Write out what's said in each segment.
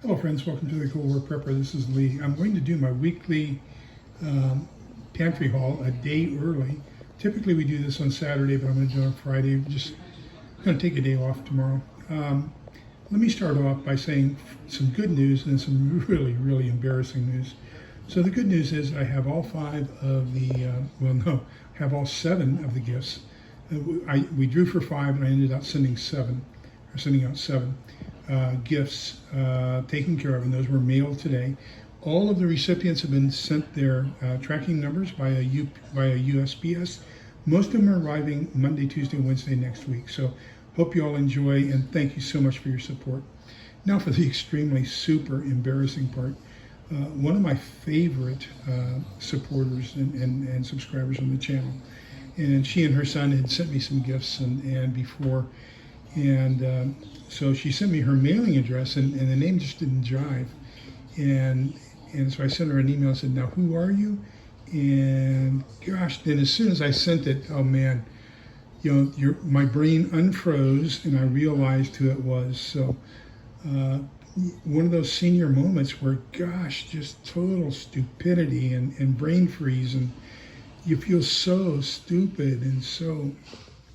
Hello friends, welcome to the Cold War Prepper. This is Lee. I'm going to do my weekly pantry haul a day early. Typically we do this on Saturday, but I'm going to do it on Friday. Just going to take a day off tomorrow. Let me start off by saying some good news and some really embarrassing news. So the good news is I have all 5 of the, I have all 7 of the gifts. We drew for 5 and I ended up sending out 7 gifts taken care of, and those were mailed today. All of the recipients have been sent their tracking numbers via USPS. Most of them are arriving Monday, Tuesday, Wednesday next week. So hope you all enjoy, and thank you so much for your support. Now for the extremely super embarrassing part. One of my favorite supporters and subscribers on the channel, and she and her son had sent me some gifts and before, and so she sent me her mailing address, and the name just didn't jive, and so I sent her an email and said, now who are you? And gosh, then as soon as I sent it, oh man, you know, my brain unfroze and I realized who it was. So one of those senior moments where, gosh, just total stupidity and brain freeze, and you feel so stupid and so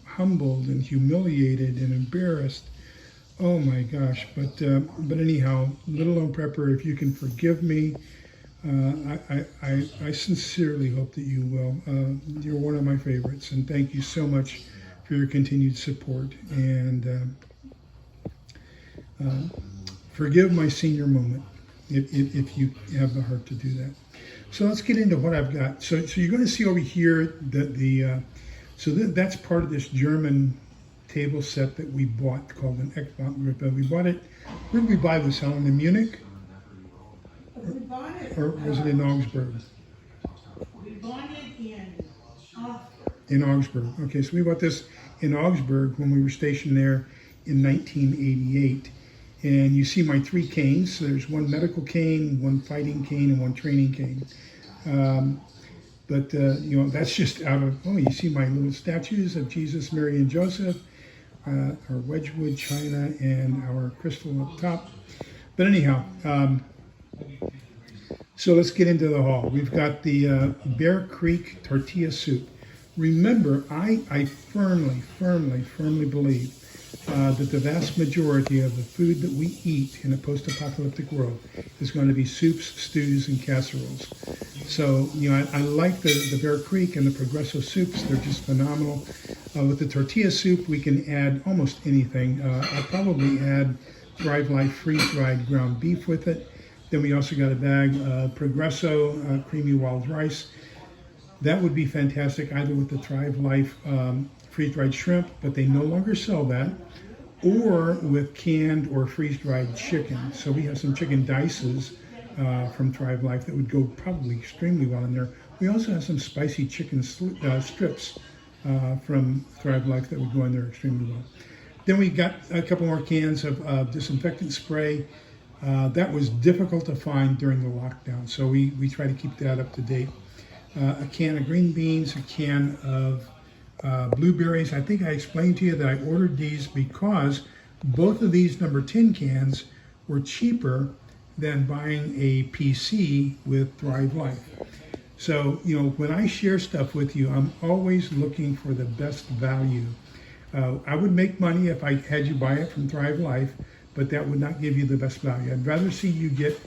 humbled and humiliated and embarrassed. Oh my gosh! But anyhow, Little Lone Prepper, if you can forgive me, I sincerely hope that you will. You're one of my favorites, and thank you so much for your continued support. And forgive my senior moment if you have the heart to do that. So let's get into what I've got. So you're going to see over here that that's part of this German table set that we bought called an Eckbach. We bought it. Where did we buy this, Helen? In Munich? Or was it in Augsburg? We bought it in Augsburg. In Augsburg. Okay, so we bought this in Augsburg when we were stationed there in 1988. And you see my 3 canes. So there's 1 medical cane, 1 fighting cane, and 1 training cane. You know, that's just out of, oh, you see my little statues of Jesus, Mary, and Joseph, our Wedgwood china, and our crystal up top. But anyhow, so let's get into the haul. We've got the Bear Creek tortilla soup. Remember, I firmly believe that the vast majority of the food that we eat in a post-apocalyptic world is going to be soups, stews, and casseroles. So, you know, I like the Bear Creek and the Progresso soups. They're just phenomenal. With the tortilla soup, we can add almost anything. I'll probably add Thrive Life freeze-dried ground beef with it. Then we also got a bag of Progresso creamy wild rice. That would be fantastic, either with the Thrive Life freeze-dried shrimp, but they no longer sell that, or with canned or freeze-dried chicken. So we have some chicken dices from Thrive Life that would go probably extremely well in there. We also have some spicy chicken strips from Thrive Life that would go in there extremely well. Then we got a couple more cans of disinfectant spray. That was difficult to find during the lockdown, so we try to keep that up to date. A can of green beans, a can of blueberries. I think I explained to you that I ordered these because both of these number 10 cans were cheaper than buying a PC with Thrive Life. So, you know, when I share stuff with you, I'm always looking for the best value. I would make money if I had you buy it from Thrive Life, but that would not give you the best value. I'd rather see you get,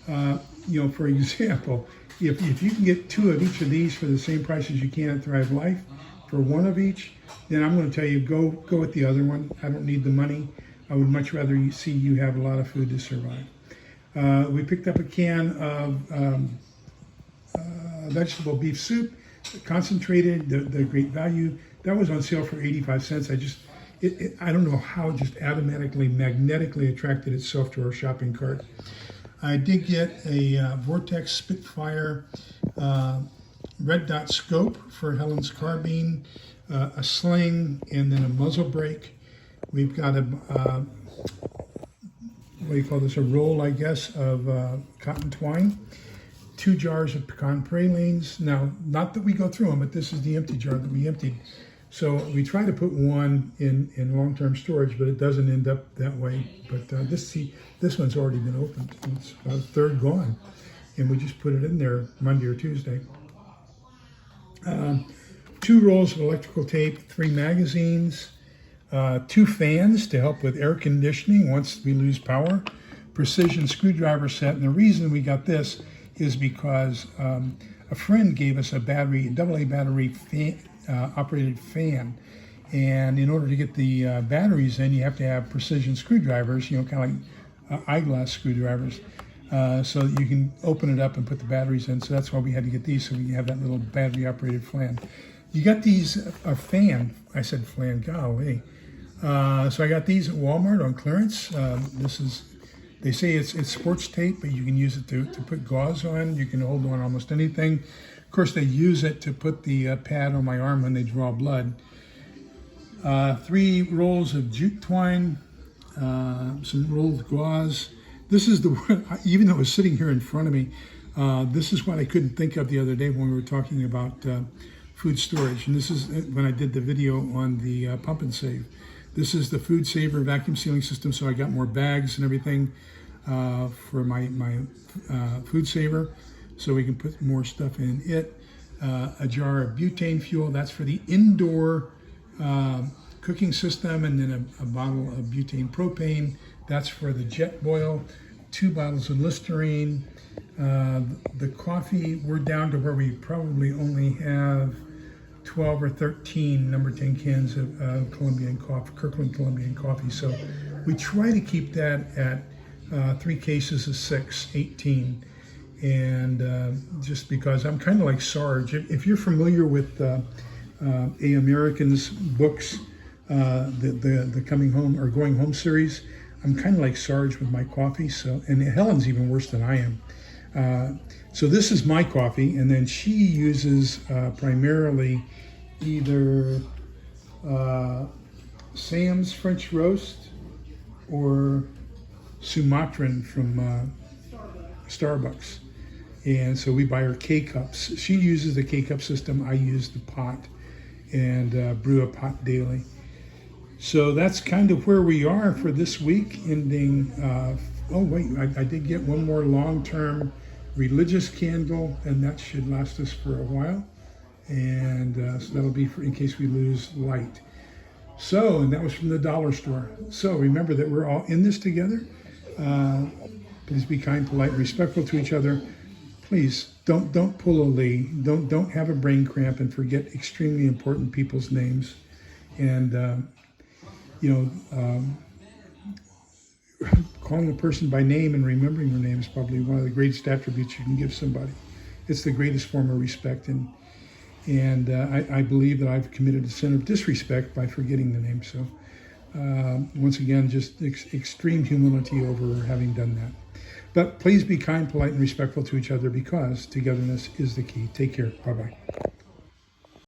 you know, for example, if you can get 2 of each of these for the same price as you can at Thrive Life, for 1 of each, then I'm going to tell you, go with the other one. I don't need the money. I would much rather see you have a lot of food to survive. We picked up a can of vegetable beef soup, concentrated, the great value. That was on sale for 85 cents. I don't know how it just magnetically attracted itself to our shopping cart. I did get a Vortex Spitfire red dot scope for Helen's carbine, a sling, and then a muzzle brake. We've got a, what do you call this, a roll, I guess, of cotton twine, 2 jars of pecan pralines. Now, not that we go through them, but this is the empty jar that we emptied. So we try to put one in long-term storage, but it doesn't end up that way. But this one's already been opened. It's about a third gone. And we just put it in there Monday or Tuesday. 2 rolls of electrical tape, 3 magazines, 2 fans to help with air conditioning once we lose power, precision screwdriver set. And the reason we got this is because a friend gave us a AA battery fan, operated fan. And in order to get the batteries in, you have to have precision screwdrivers, kind of like eyeglass screwdrivers, so that you can open it up and put the batteries in. So that's why we had to get these, so we can have that little battery operated fan. You got these, a fan, I said fan, golly. So I got these at Walmart on clearance. They say it's sports tape, but you can use it to put gauze on. You can hold on almost anything. Of course, they use it to put the pad on my arm when they draw blood. 3 rolls of jute twine, some rolled gauze. This is the one, even though it was sitting here in front of me, this is what I couldn't think of the other day when we were talking about food storage. And this is when I did the video on the Pump and Save. This is the Food Saver vacuum sealing system, so I got more bags and everything for my Food Saver, so we can put more stuff in it. A jar of butane fuel, that's for the indoor cooking system, and then a bottle of butane propane, that's for the jet boil. 2 bottles of Listerine. The coffee, we're down to where we probably only have 12 or 13 number 10 cans of Colombian coffee, Kirkland Colombian coffee. So we try to keep that at 3 cases of 6, 18. And just because I'm kind of like Sarge. If you're familiar with A American's books, the Coming Home or Going Home series, I'm kind of like Sarge with my coffee. So, and Helen's even worse than I am. So this is my coffee, and then she uses primarily either Sam's French Roast or Sumatran from Starbucks. And so we buy her K-Cups. She uses the K-Cup system. I use the pot and brew a pot daily. So that's kind of where we are for this week, ending. Oh, wait, I did get one more long-term religious candle, and that should last us for a while. And so that'll be for in case we lose light. So, and that was from the dollar store. So remember that we're all in this together. Please be kind, polite, respectful to each other. Please don't pull a Lee. Don't have a brain cramp and forget extremely important people's names. And calling a person by name and remembering their name is probably one of the greatest attributes you can give somebody. It's the greatest form of respect, and I believe that I've committed a sin of disrespect by forgetting the name. So once again, just extreme humility over having done that. But please be kind, polite, and respectful to each other, because togetherness is the key. Take care. Bye-bye.